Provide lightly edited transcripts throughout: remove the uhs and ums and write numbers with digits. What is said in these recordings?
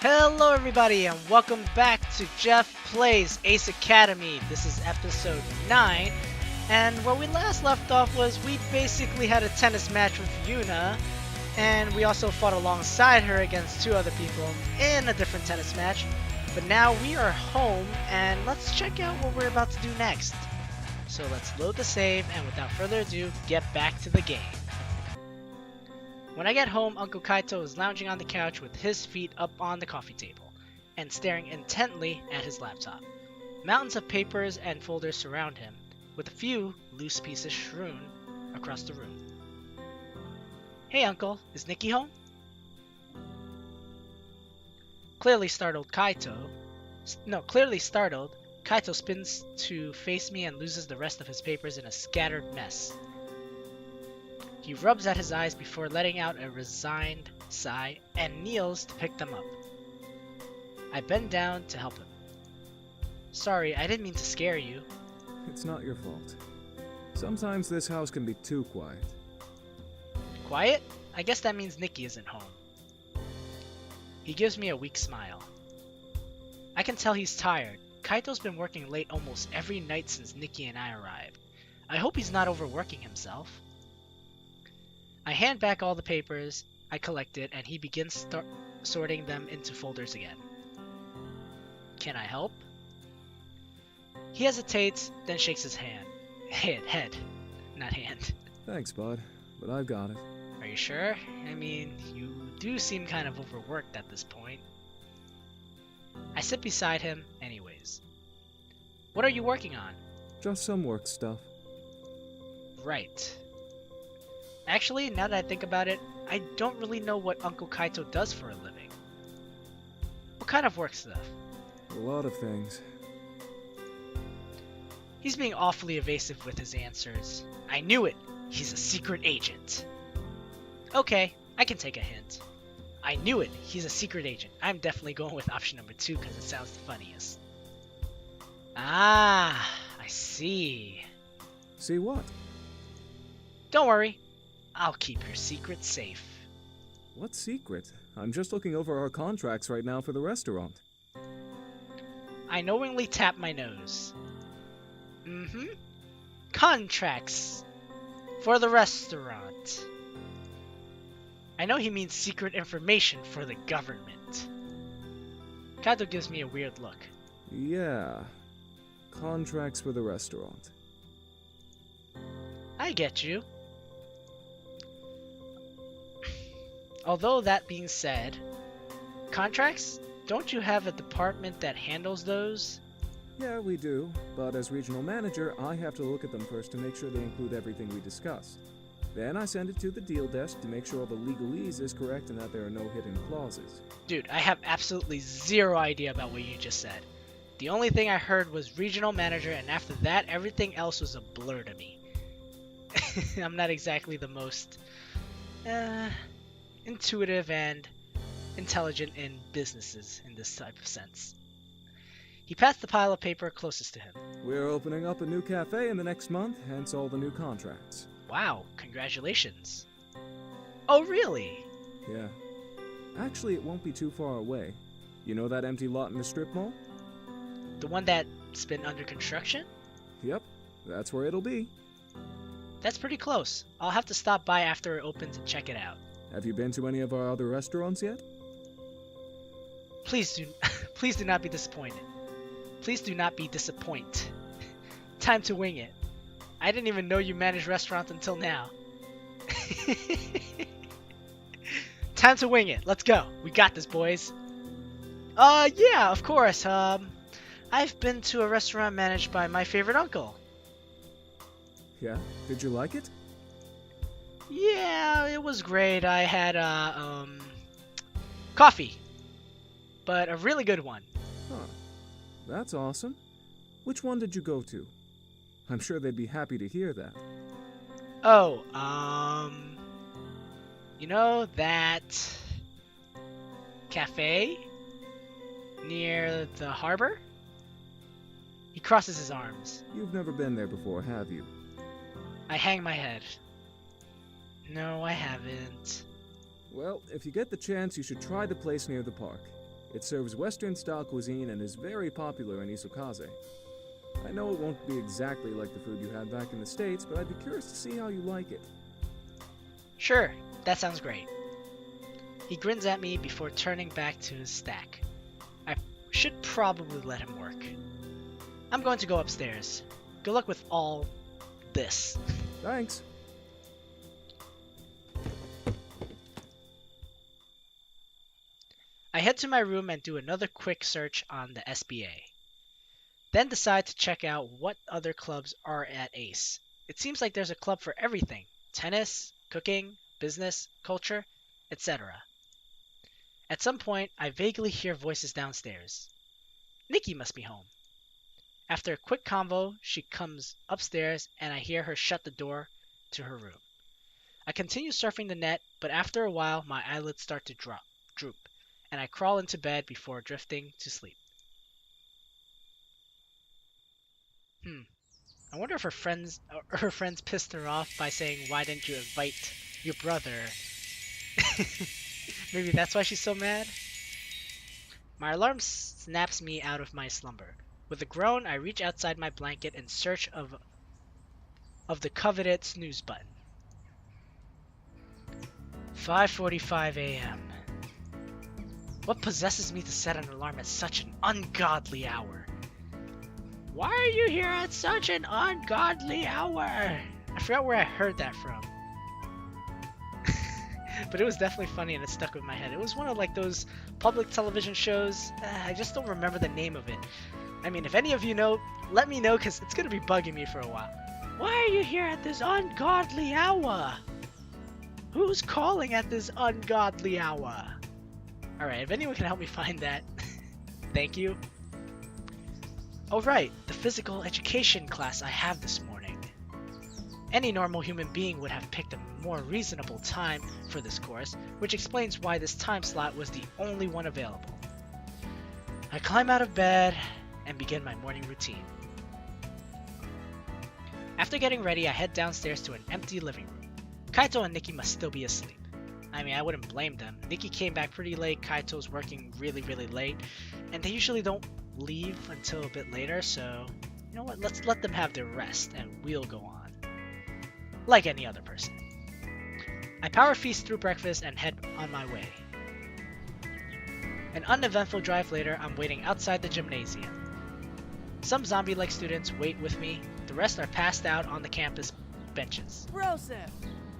Hello everybody and welcome back to Jeff Plays Ace Academy. This is episode 9, and where we last left off was we basically had a tennis match with Yuna, and we also fought alongside her against two other people in a different tennis match. But now we are home, and let's check out what we're about to do next. So let's load the save, and without further ado, get back to the game. When I get home, Uncle Kaito is lounging on the couch with his feet up on the coffee table and staring intently at his laptop. Mountains of papers and folders surround him, with a few loose pieces strewn across the room. Hey Uncle, is Nikki home? Clearly startled, Kaito spins to face me and loses the rest of his papers in a scattered mess. He rubs at his eyes before letting out a resigned sigh and kneels to pick them up. I bend down to help him. Sorry, I didn't mean to scare you. It's not your fault. Sometimes this house can be too quiet. Quiet? I guess that means Nikki isn't home. He gives me a weak smile. I can tell he's tired. Kaito's been working late almost every night since Nikki and I arrived. I hope he's not overworking himself. I hand back all the papers I collected, and he begins sorting them into folders again. Can I help? He hesitates, then shakes his hand. Head, not hand. Thanks, bud, but I've got it. Are you sure? I mean, you do seem kind of overworked at this point. I sit beside him anyways. What are you working on? Just some work stuff. Right. Actually, now that I think about it, I don't really know what Uncle Kaito does for a living. What kind of work stuff? A lot of things. He's being awfully evasive with his answers. I knew it! He's a secret agent. Okay, I can take a hint. I knew it! He's a secret agent. I'm definitely going with option number 2 because it sounds the funniest. Ah, I see. See what? Don't worry. I'll keep your secret safe. What secret? I'm just looking over our contracts right now for the restaurant. I knowingly tap my nose. Contracts for the restaurant. I know he means secret information for the government. Kaito gives me a weird look. Yeah. Contracts for the restaurant. I get you. Although that being said, contracts? Don't you have a department that handles those? Yeah, we do, but as regional manager, I have to look at them first to make sure they include everything we discussed. Then I send it to the deal desk to make sure all the legalese is correct and that there are no hidden clauses. Dude, I have absolutely zero idea about what you just said. The only thing I heard was regional manager, and after that, everything else was a blur to me. I'm not exactly the most intuitive and intelligent in businesses in this type of sense. He passed the pile of paper closest to him. We're opening up a new cafe in the next month, hence all the new contracts. Wow, congratulations. Oh, really? Yeah. Actually, it won't be too far away. You know that empty lot in the strip mall? The one that's been under construction? Yep, that's where it'll be. That's pretty close. I'll have to stop by after it opens and check it out. Have you been to any of our other restaurants yet? Please do not be disappointed. Please do not be disappointed. Time to wing it. I didn't even know you managed restaurants until now. Time to wing it. Let's go. We got this, boys. Yeah, of course. I've been to a restaurant managed by my favorite uncle. Yeah? Did you like it? Yeah, it was great. I had coffee, but a really good one. Huh. That's awesome. Which one did you go to? I'm sure they'd be happy to hear that. Oh, you know that cafe near the harbor? He crosses his arms. You've never been there before, have you? I hang my head. No, I haven't. Well, if you get the chance, you should try the place near the park. It serves Western-style cuisine and is very popular in Isokaze. I know it won't be exactly like the food you had back in the States, but I'd be curious to see how you like it. Sure, that sounds great. He grins at me before turning back to his stack. I should probably let him work. I'm going to go upstairs. Good luck with all this. Thanks. I head to my room and do another quick search on the SBA. Then decide to check out what other clubs are at ACE. It seems like there's a club for everything. Tennis, cooking, business, culture, etc. At some point, I vaguely hear voices downstairs. Nikki must be home. After a quick convo, she comes upstairs and I hear her shut the door to her room. I continue surfing the net, but after a while, my eyelids start to droop, and I crawl into bed before drifting to sleep. I wonder if her friends pissed her off by saying, "Why didn't you invite your brother?" Maybe that's why she's so mad? My alarm snaps me out of my slumber. With a groan, I reach outside my blanket in search of the coveted snooze button. 5:45 a.m. What possesses me to set an alarm at such an ungodly hour? Why are you here at such an ungodly hour? I forgot where I heard that from. But it was definitely funny and it stuck with my head. It was one of like those public television shows. I just don't remember the name of it. I mean, if any of you know, let me know because it's going to be bugging me for a while. Why are you here at this ungodly hour? Who's calling at this ungodly hour? Alright, if anyone can help me find that, thank you. Oh right, the physical education class I have this morning. Any normal human being would have picked a more reasonable time for this course, which explains why this time slot was the only one available. I climb out of bed and begin my morning routine. After getting ready, I head downstairs to an empty living room. Kaito and Nikki must still be asleep. I mean, I wouldn't blame them. Nikki came back pretty late, Kaito's working really late, and they usually don't leave until a bit later, so you know what, let's let them have their rest and we'll go on. Like any other person. I power feast through breakfast and head on my way. An uneventful drive later, I'm waiting outside the gymnasium. Some zombie-like students wait with me, the rest are passed out on the campus benches. Broseph!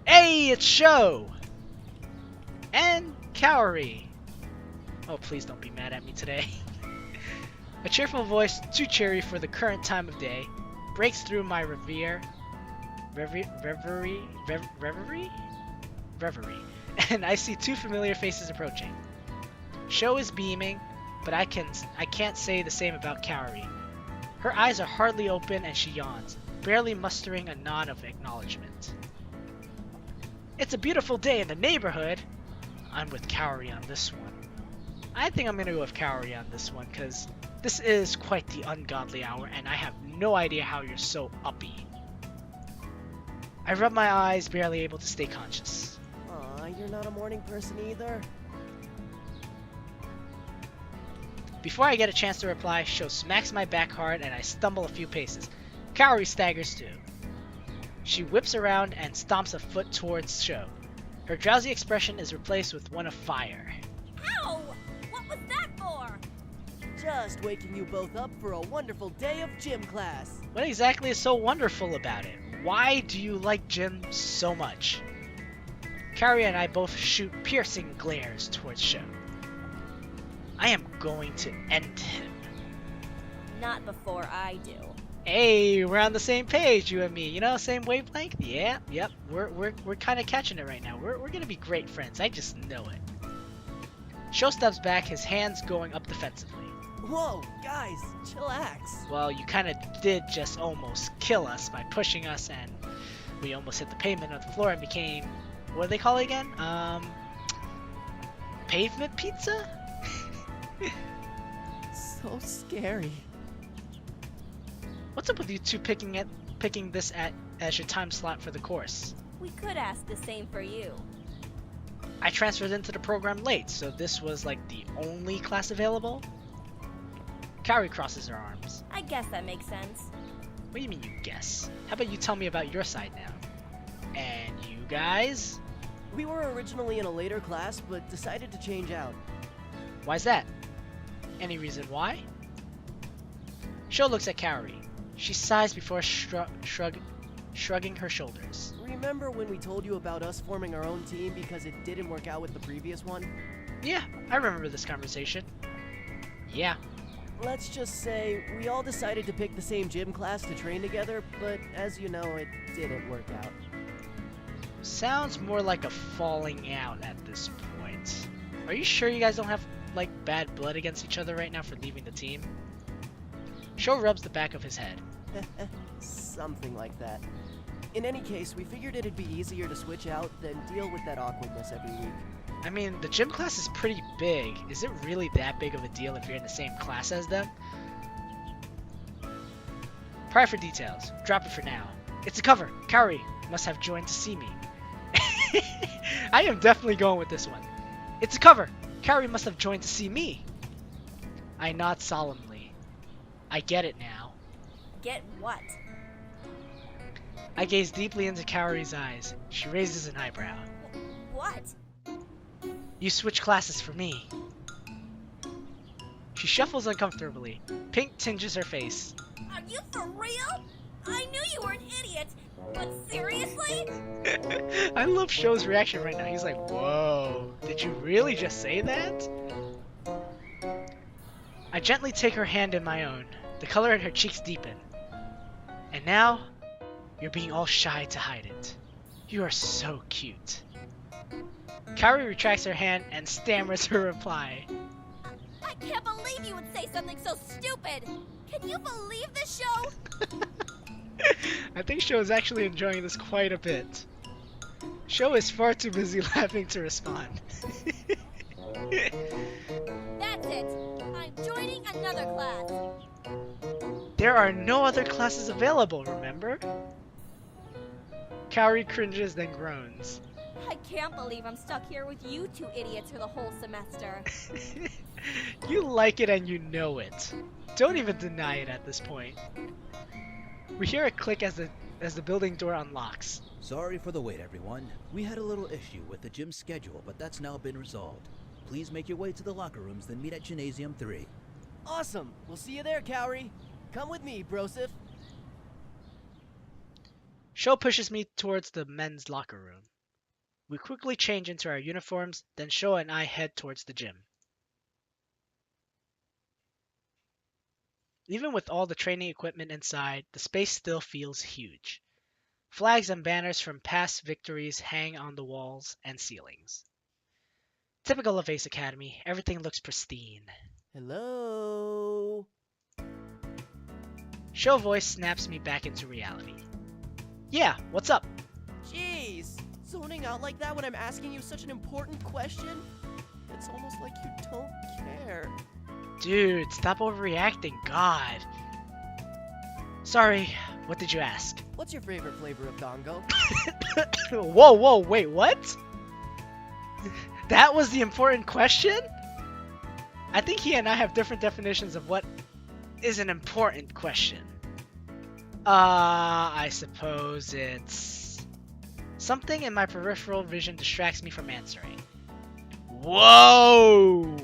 Hey, it's Sho! And Kaori. Oh, please don't be mad at me today. A cheerful voice, too cheery for the current time of day, breaks through my reverie, and I see two familiar faces approaching. Sho is beaming, but I can't say the same about Kaori. Her eyes are hardly open and she yawns, barely mustering a nod of acknowledgement. It's a beautiful day in the neighborhood. I'm with Kaori on this one. I think I'm gonna go with Kaori on this one, because this is quite the ungodly hour, and I have no idea how you're so uppy. I rub my eyes, barely able to stay conscious. Aw, you're not a morning person either? Before I get a chance to reply, Sho smacks my back hard and I stumble a few paces. Kaori staggers too. She whips around and stomps a foot towards Sho. Her drowsy expression is replaced with one of fire. Ow! What was that for? Just waking you both up for a wonderful day of gym class. What exactly is so wonderful about it? Why do you like gym so much? Kaori and I both shoot piercing glares towards Sho. I am going to end him. Not before I do. Hey, we're on the same page, you and me. You know, same wavelength? Yeah, yep. We're kind of catching it right now. We're gonna be great friends. I just know it. Sho steps back, his hands going up defensively. Whoa, guys, chillax. Well, you kind of did just almost kill us by pushing us, and we almost hit the pavement of the floor and became, what do they call it again? Pavement pizza? So scary. What's up with you two picking this as your time slot for the course? We could ask the same for you. I transferred into the program late, so this was like the only class available? Kaori crosses her arms. I guess that makes sense. What do you mean you guess? How about you tell me about your side now? And you guys? We were originally in a later class, but decided to change out. Why's that? Any reason why? Sho looks at Kaori. She sighs before shrugging her shoulders. Remember when we told you about us forming our own team because it didn't work out with the previous one? Yeah, I remember this conversation. Yeah. Let's just say we all decided to pick the same gym class to train together, but as you know, it didn't work out. Sounds more like a falling out at this point. Are you sure you guys don't have, like, bad blood against each other right now for leaving the team? Sho rubs the back of his head. Something like that. In any case, we figured it'd be easier to switch out than deal with that awkwardness every week. I mean, the gym class is pretty big. Is it really that big of a deal if you're in the same class as them? Prior for details. Drop it for now. It's a cover. Kaori must have joined to see me. I am definitely going with this one. It's a cover. Kaori must have joined to see me. I nod solemnly. I get it now. Get what? I gaze deeply into Kaori's eyes. She raises an eyebrow. What? You switch classes for me. She shuffles uncomfortably. Pink tinges her face. Are you for real? I knew you were an idiot, but seriously? I love Sho's reaction right now. He's like, whoa, did you really just say that? I gently take her hand in my own. The color in her cheeks deepen. And now, you're being all shy to hide it. You are so cute. Kaori retracts her hand and stammers her reply. I can't believe you would say something so stupid! Can you believe this show? I think Sho is actually enjoying this quite a bit. Sho is far too busy laughing to respond. That's it! I'm joining another class! There are no other classes available, remember? Kaori cringes, then groans. I can't believe I'm stuck here with you two idiots for the whole semester. You like it and you know it. Don't even deny it at this point. We hear a click as the building door unlocks. Sorry for the wait, everyone. We had a little issue with the gym schedule, but that's now been resolved. Please make your way to the locker rooms, then meet at Gymnasium 3. Awesome! We'll see you there, Kaori. Come with me, Brosif. Sho pushes me towards the men's locker room. We quickly change into our uniforms, then Sho and I head towards the gym. Even with all the training equipment inside, the space still feels huge. Flags and banners from past victories hang on the walls and ceilings. Typical of Ace Academy, everything looks pristine. Hello? Sho voice snaps me back into reality. Yeah, what's up? Jeez! Zoning out like that when I'm asking you such an important question? It's almost like you don't care. Dude, stop overreacting, God. Sorry, what did you ask? What's your favorite flavor of Dongo? Whoa, wait, what? That was the important question? I think he and I have different definitions of what is an important question. I suppose it's... Something in my peripheral vision distracts me from answering. Whoa!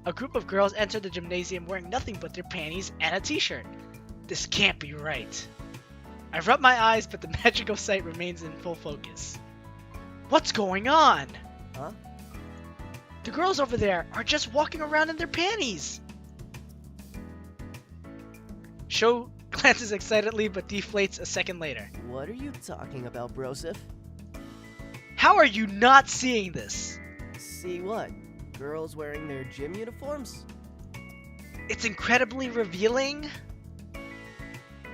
A group of girls enter the gymnasium wearing nothing but their panties and a t-shirt. This can't be right. I rub my eyes, but the magical sight remains in full focus. What's going on? Huh? The girls over there are just walking around in their panties. Sho glances excitedly but deflates a second later. What are you talking about, Brosif? How are you not seeing this? See what? Girls wearing their gym uniforms? It's incredibly revealing.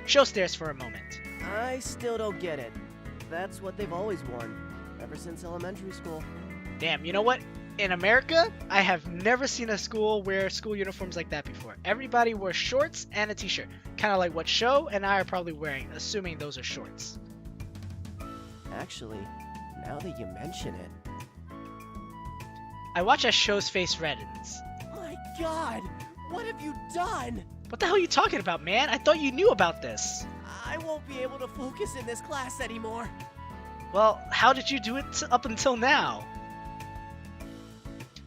Sho stares for a moment. I still don't get it. That's what they've always worn, ever since elementary school. Damn, you know what? In America, I have never seen a school wear school uniforms like that before. Everybody wears shorts and a t-shirt. Kind of like what Sho and I are probably wearing, assuming those are shorts. Actually, now that you mention it, I watch as Show's face reddens. My God, what have you done? What the hell are you talking about, man? I thought you knew about this. I won't be able to focus in this class anymore. Well, how did you do it up until now?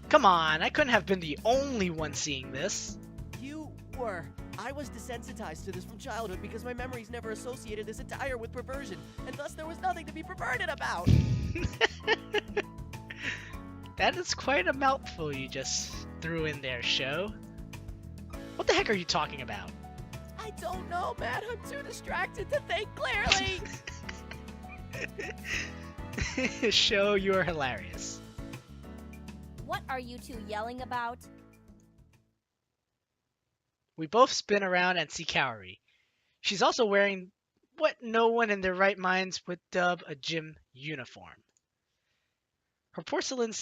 Come on, I couldn't have been the only one seeing this. You were. I was desensitized to this from childhood because my memories never associated this attire with perversion, and thus there was nothing to be perverted about. That is quite a mouthful you just threw in there, Show. What the heck are you talking about? I don't know, man. I'm too distracted to think clearly. Show, you are hilarious. What are you two yelling about? We both spin around and see Kaori. She's also wearing what no one in their right minds would dub a gym uniform. Her porcelain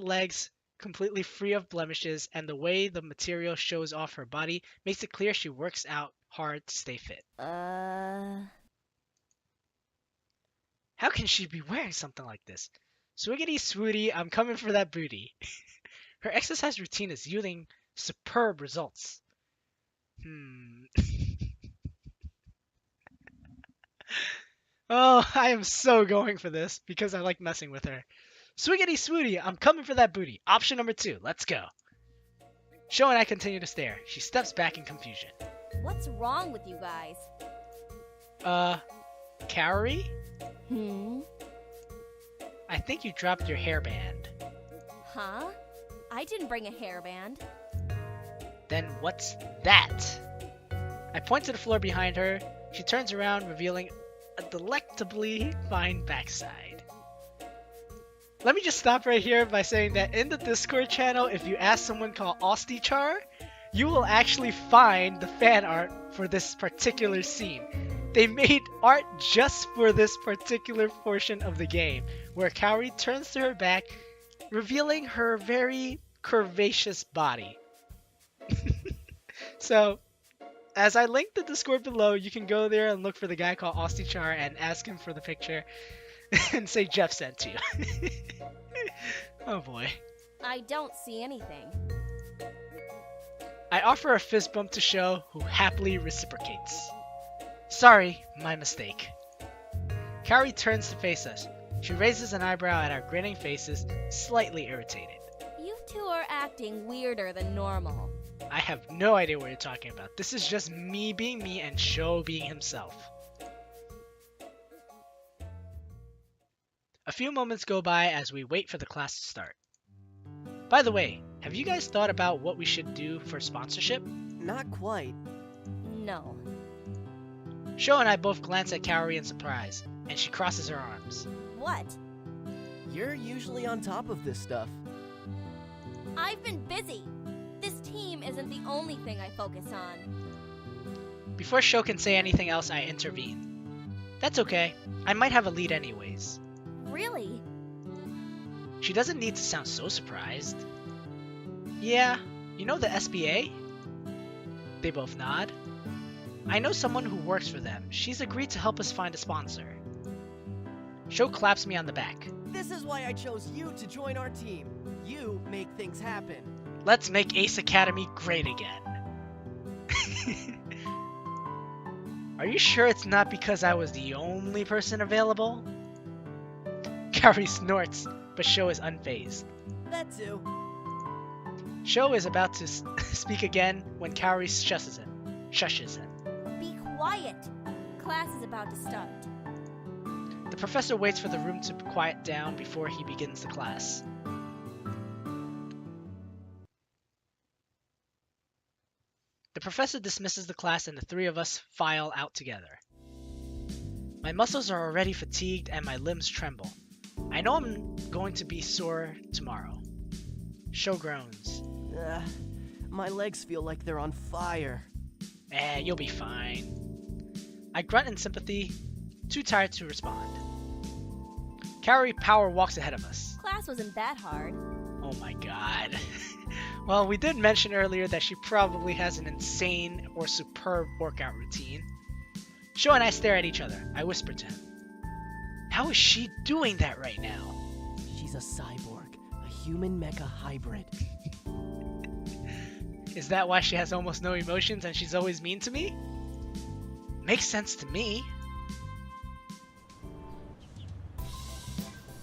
legs completely free of blemishes, and the way the material shows off her body makes it clear she works out hard to stay fit. How can she be wearing something like this? Swiggity swooty, I'm coming for that booty. Her exercise routine is yielding superb results. Oh, I am so going for this because I like messing with her. Swiggity swooty, I'm coming for that booty. Option number 2, let's go. Sho and I continue to stare. She steps back in confusion. What's wrong with you guys? Kaori? Hmm? I think you dropped your hairband. Huh? I didn't bring a hairband. Then what's that? I point to the floor behind her. She turns around, revealing a delectably fine backside. Let me just stop right here by saying that in the Discord channel, if you ask someone called Ostichar, you will actually find the fan art for this particular scene. They made art just for this particular portion of the game, where Kaori turns to her back, revealing her very curvaceous body. So, as I link the Discord below, you can go there and look for the guy called Ostichar and ask him for the picture and say Jeff sent to you. Oh boy. I don't see anything. I offer a fist bump to Sho, who happily reciprocates. Sorry, my mistake. Kaori turns to face us. She raises an eyebrow at our grinning faces, slightly irritated. You two are acting weirder than normal. I have no idea what you're talking about. This is just me being me and Sho being himself. A few moments go by as we wait for the class to start. By the way, have you guys thought about what we should do for sponsorship? Not quite. No. Sho and I both glance at Kaori in surprise, and she crosses her arms. What? You're usually on top of this stuff. I've been busy. This team isn't the only thing I focus on. Before Sho can say anything else, I intervene. That's okay. I might have a lead anyways. Really? She doesn't need to sound so surprised. Yeah, you know the SBA? They both nod. I know someone who works for them. She's agreed to help us find a sponsor. Sho claps me on the back. This is why I chose you to join our team. You make things happen. Let's make Ace Academy great again. Are you sure it's not because I was the only person available? Kaori snorts, but Sho is unfazed. That too. Sho is about to speak again when Kaori shushes him. Be quiet. Class is about to start. The professor waits for the room to quiet down before he begins the class. The professor dismisses the class and the three of us file out together. My muscles are already fatigued and my limbs tremble. I know I'm going to be sore tomorrow. Sho groans. My legs feel like they're on fire. You'll be fine. I grunt in sympathy, too tired to respond. Kaori power walks ahead of us. Class wasn't that hard. Oh my god. Well, we did mention earlier that she probably has an insane or superb workout routine. Sho and I stare at each other. I whisper to him. How is she doing that right now? She's a cyborg, a human mecha hybrid. Is that why she has almost no emotions and she's always mean to me? Makes sense to me.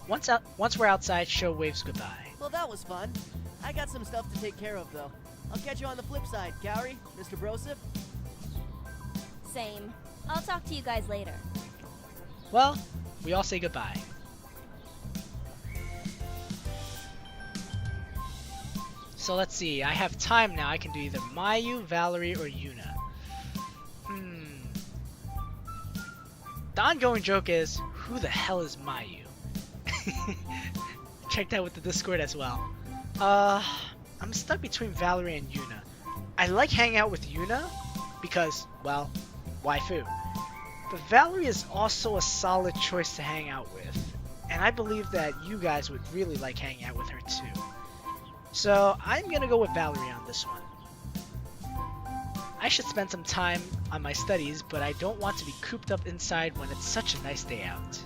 Once we're outside, Sho waves goodbye. Well, that was fun. I got some stuff to take care of, though. I'll catch you on the flip side, Kaori, Mr. Broseph. Same. I'll talk to you guys later. Well, we all say goodbye. So let's see, I have time now. I can do either Mayu, Valerie, or Yuna. The ongoing joke is, who the hell is Mayu? Check that with the Discord as well. I'm stuck between Valerie and Yuna. I like hanging out with Yuna because, well, waifu. But Valerie is also a solid choice to hang out with. And I believe that you guys would really like hanging out with her too. So I'm gonna go with Valerie on this one. I should spend some time on my studies, but I don't want to be cooped up inside when it's such a nice day out.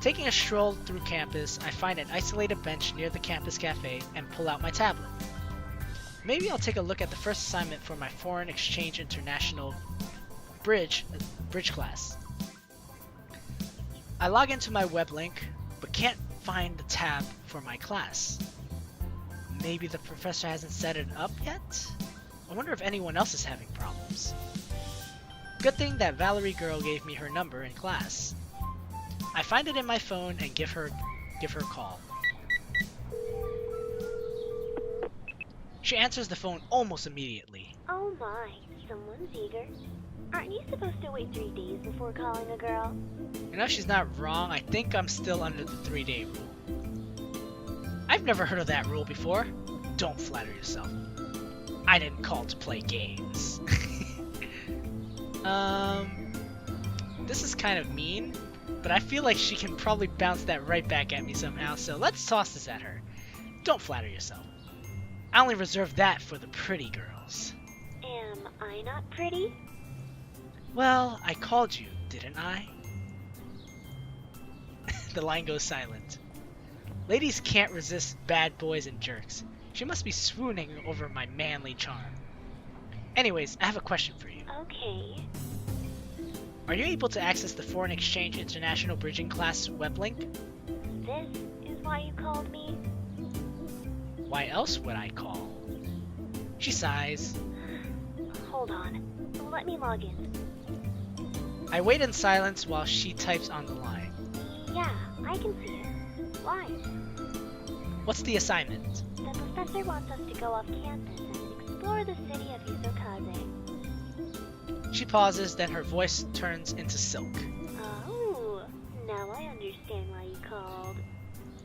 Taking a stroll through campus, I find an isolated bench near the campus cafe and pull out my tablet. Maybe I'll take a look at the first assignment for my Foreign Exchange International Bridge class. I log into my web link, but can't find the tab for my class. Maybe the professor hasn't set it up yet? I wonder if anyone else is having problems. Good thing that Valerie girl gave me her number in class. I find it in my phone and give her a call. She answers the phone almost immediately. Oh my, someone's eager. Aren't you supposed to wait 3 days before calling a girl? You know, she's not wrong. I think I'm still under the 3-day rule. I've never heard of that rule before. Don't flatter yourself. I didn't call to play games. This is kind of mean, but I feel like she can probably bounce that right back at me somehow, so let's toss this at her. Don't flatter yourself. I only reserve that for the pretty girls. Am I not pretty? Well, I called you, didn't I? The line goes silent. Ladies can't resist bad boys and jerks. She must be swooning over my manly charm. Anyways, I have a question for you. Okay. Are you able to access the Foreign Exchange International Bridging class web link? This is why you called me? Why else would I call? She sighs. Hold on. Let me log in. I wait in silence while she types on the line. Yeah, I can see it. Why? What's the assignment? The professor wants us to go off campus and explore the city of Isokaze. She pauses, then her voice turns into silk. Oh, now I understand why you called.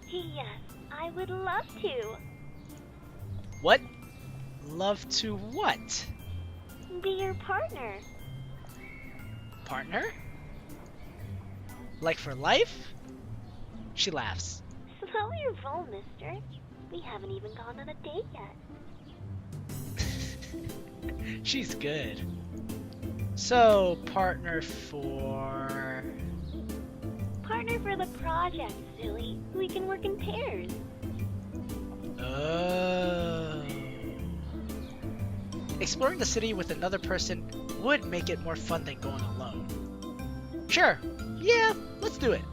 Yes, I would love to. What? Love to what? Be your partner. Partner? Like for life? She laughs. Slow your roll, mister. We haven't even gone on a date yet. She's good. So, partner for... Partner for the project, silly. We can work in pairs. Oh. Exploring the city with another person would make it more fun than going alone. Sure. Yeah, let's do it.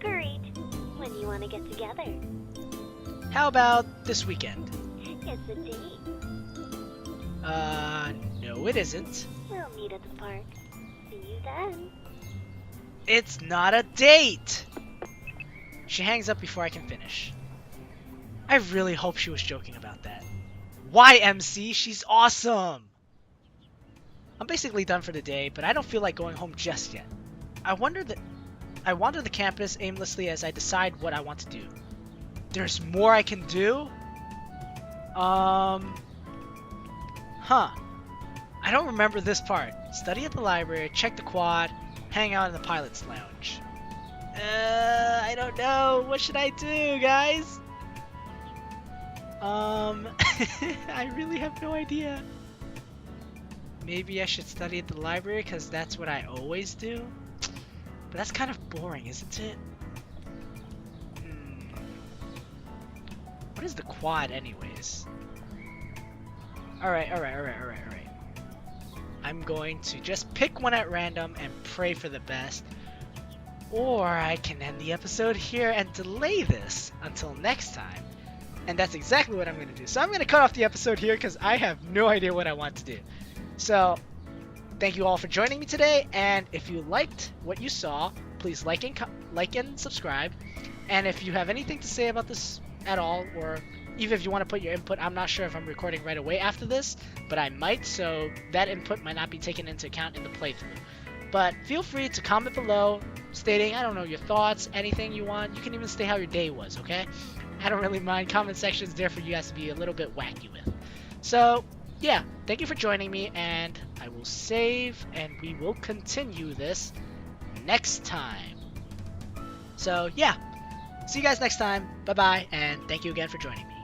Great. When do you want to get together? How about this weekend? It's a date. No it isn't. We'll meet at the park. See you then. It's not a date! She hangs up before I can finish. I really hope she was joking about that. Why, MC? She's awesome! I'm basically done for the day, but I don't feel like going home just yet. I wander the campus aimlessly as I decide what I want to do. There's more I can do? I don't remember this part. Study at the library, check the quad, hang out in the pilot's lounge. I don't know. What should I do, guys? I really have no idea. Maybe I should study at the library because that's what I always do. But that's kind of boring, isn't it? What is the quad anyways? Alright. I'm going to just pick one at random and pray for the best. Or I can end the episode here and delay this until next time. And that's exactly what I'm going to do. So I'm going to cut off the episode here because I have no idea what I want to do. So, thank you all for joining me today. And if you liked what you saw, please like and subscribe. And if you have anything to say about this at all, or even if you want to put your input, I'm not sure if I'm recording right away after this, but I might, so that input might not be taken into account in the playthrough. But feel free to comment below, stating, I don't know, your thoughts, anything you want. You can even state how your day was, okay? I don't really mind. Comment section's there for you guys to be a little bit wacky with. So, yeah, thank you for joining me, and I will save, and we will continue this next time. So, yeah, see you guys next time. Bye-bye, and thank you again for joining me.